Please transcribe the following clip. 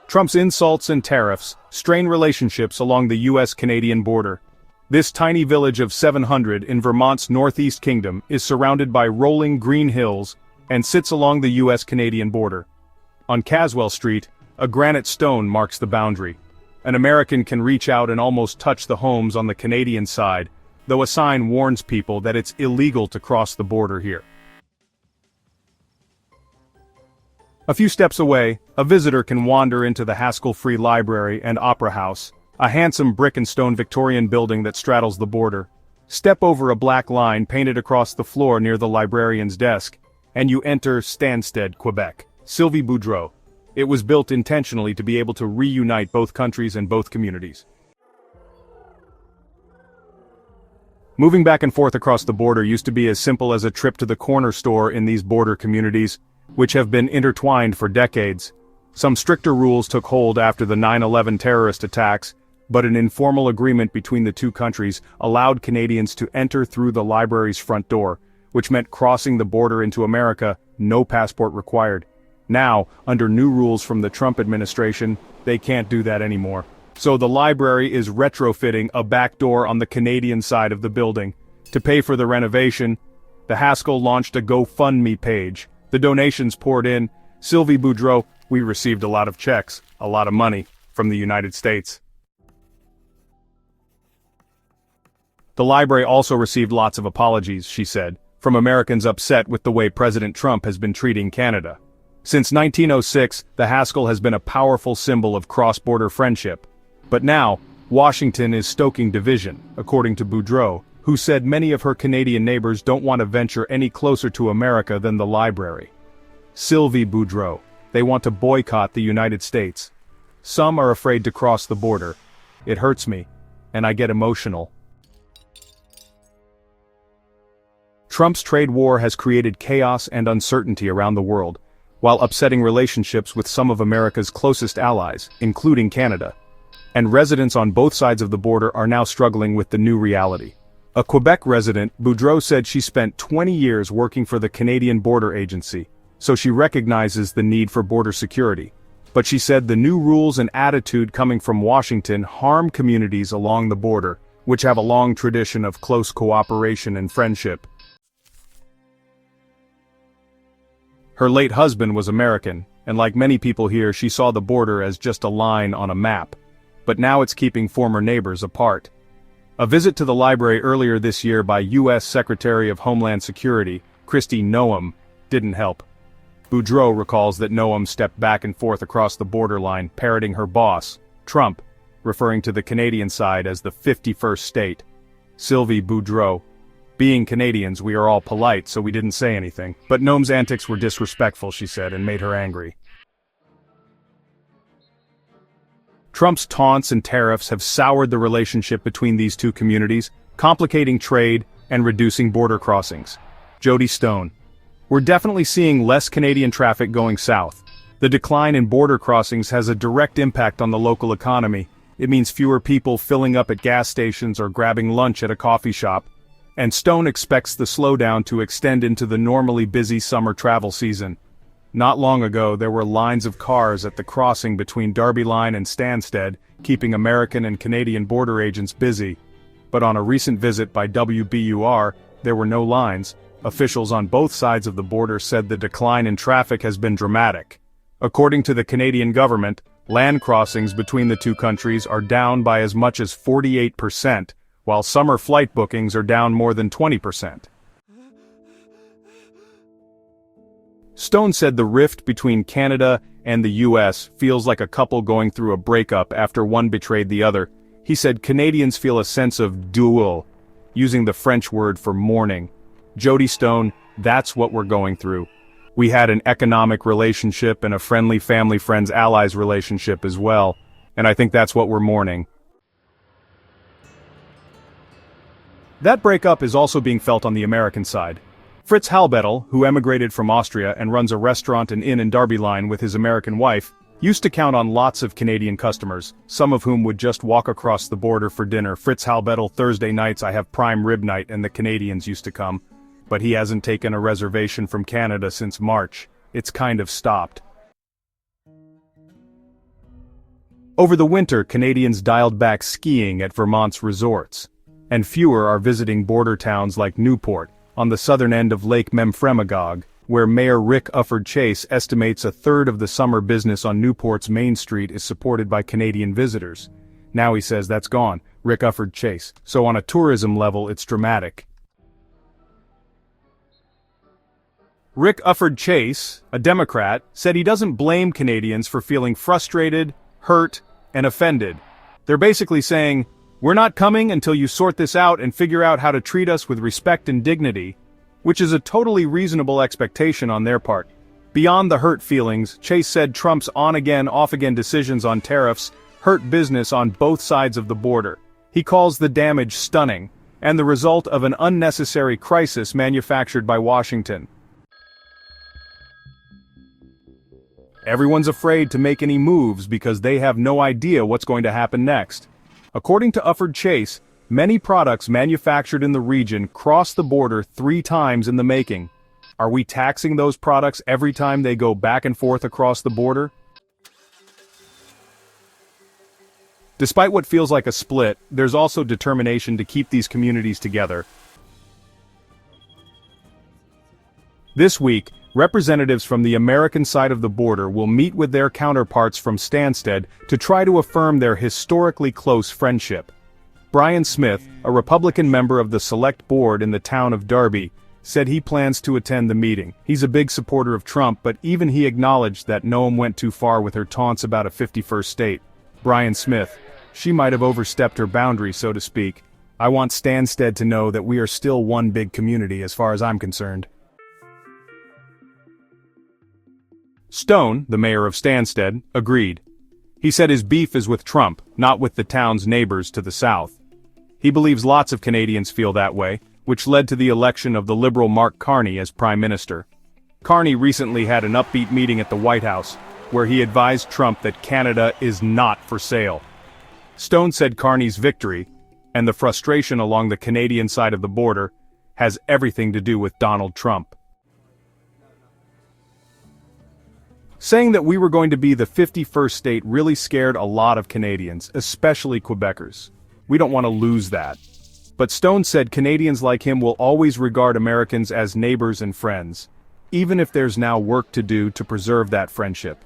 Trump's insults and tariffs strain relationships along the U.S.-Canadian border. This tiny village of 700 in Vermont's northeast kingdom is surrounded by rolling green hills and sits along the U.S.-Canadian border. On Caswell Street, a granite stone marks the boundary. An American can reach out and almost touch the homes on the Canadian side, though a sign warns people that it's illegal to cross the border here. A few steps away, a visitor can wander into the Haskell Free Library and Opera House, a handsome brick and stone Victorian building that straddles the border. Step over a black line painted across the floor near the librarian's desk, and you enter Stansted, Quebec. Sylvie Boudreau. It was built intentionally to be able to reunite both countries and both communities. Moving back and forth across the border used to be as simple as a trip to the corner store in these border communities, which have been intertwined for decades. Some stricter rules took hold after the 9/11 terrorist attacks, but an informal agreement between the two countries allowed Canadians to enter through the library's front door, which meant crossing the border into America, no passport required. Now, under new rules from the Trump administration, they can't do that anymore. So the library is retrofitting a back door on the Canadian side of the building. To pay for the renovation, the Haskell launched a GoFundMe page. The donations poured in. Sylvie Boudreau, we received a lot of checks, a lot of money, from the United States. The library also received lots of apologies, she said, from Americans upset with the way President Trump has been treating Canada. Since 1906, the Haskell has been a powerful symbol of cross-border friendship. But now, Washington is stoking division, according to Boudreau, who said many of her Canadian neighbors don't want to venture any closer to America than the library. Sylvie Boudreau. They want to boycott the United States. Some are afraid to cross the border. It hurts me, and I get emotional. Trump's trade war has created chaos and uncertainty around the world, while upsetting relationships with some of America's closest allies, including Canada. And residents on both sides of the border are now struggling with the new reality. A Quebec resident, Boudreau, said she spent 20 years working for the Canadian Border Agency, so she recognizes the need for border security. But she said the new rules and attitude coming from Washington harm communities along the border, which have a long tradition of close cooperation and friendship. Her late husband was American, and like many people here, she saw the border as just a line on a map. But now it's keeping former neighbors apart. A visit to the library earlier this year by U.S. Secretary of Homeland Security, Kristi Noem, didn't help. Boudreau recalls that Noem stepped back and forth across the borderline, parroting her boss, Trump, referring to the Canadian side as the 51st state. Sylvie Boudreau. Being Canadians, we are all polite, so we didn't say anything. But Noem's antics were disrespectful, she said, and made her angry. Trump's taunts and tariffs have soured the relationship between these two communities, complicating trade and reducing border crossings. Jody Stone. We're definitely seeing less Canadian traffic going south. The decline in border crossings has a direct impact on the local economy. It means fewer people filling up at gas stations or grabbing lunch at a coffee shop. And Stone expects the slowdown to extend into the normally busy summer travel season. Not long ago, there were lines of cars at the crossing between Darby Line and Stansted, keeping American and Canadian border agents busy. But on a recent visit by WBUR, there were no lines. Officials on both sides of the border said the decline in traffic has been dramatic. According to the Canadian government, land crossings between the two countries are down by as much as 48%, while summer flight bookings are down more than 20%. Stone said the rift between Canada and the U.S. feels like a couple going through a breakup after one betrayed the other. He said Canadians feel a sense of duel, using the French word for mourning. Jody Stone, that's what we're going through. We had an economic relationship and a friendly family friends allies relationship as well, and I think that's what we're mourning. That breakup is also being felt on the American side. Fritz Halbettel, who emigrated from Austria and runs a restaurant and inn in Darby Line with his American wife, used to count on lots of Canadian customers, some of whom would just walk across the border for dinner. Fritz Halbettel, Thursday nights I have prime rib night and the Canadians used to come. But he hasn't taken a reservation from Canada since March. It's kind of stopped. Over the winter, Canadians dialed back skiing at Vermont's resorts, and fewer are visiting border towns like Newport, on the southern end of Lake Memphremagog, where Mayor Rick Ufford Chase estimates a third of the summer business on Newport's Main Street is supported by Canadian visitors. Now he says that's gone, Rick Ufford Chase, so on a tourism level it's dramatic. Rick Ufford Chase, a Democrat, said he doesn't blame Canadians for feeling frustrated, hurt, and offended. They're basically saying, "We're not coming until you sort this out and figure out how to treat us with respect and dignity," which is a totally reasonable expectation on their part. Beyond the hurt feelings, Chase said Trump's on-again, off-again decisions on tariffs hurt business on both sides of the border. He calls the damage stunning, and the result of an unnecessary crisis manufactured by Washington. Everyone's afraid to make any moves because they have no idea what's going to happen next. According to Ufford Chase, many products manufactured in the region cross the border 3 times in the making. Are we taxing those products every time they go back and forth across the border? Despite what feels like a split, there's also determination to keep these communities together. This week, representatives from the American side of the border will meet with their counterparts from Stansted to try to affirm their historically close friendship. Brian Smith, a Republican member of the Select Board in the town of Darby, said he plans to attend the meeting. He's a big supporter of Trump, but even he acknowledged that Noam went too far with her taunts about a 51st state. Brian Smith: "She might have overstepped her boundary, so to speak. I want Stansted to know that we are still one big community as far as I'm concerned." Stone, the mayor of Stansted, agreed. He said his beef is with Trump, not with the town's neighbors to the south. He believes lots of Canadians feel that way, which led to the election of the Liberal Mark Carney as Prime Minister. Carney recently had an upbeat meeting at the White House, where he advised Trump that Canada is not for sale. Stone said Carney's victory, and the frustration along the Canadian side of the border, has everything to do with Donald Trump. Saying that we were going to be the 51st state really scared a lot of Canadians, especially Quebecers. We don't want to lose that. But Stone said Canadians like him will always regard Americans as neighbors and friends, even if there's now work to do to preserve that friendship.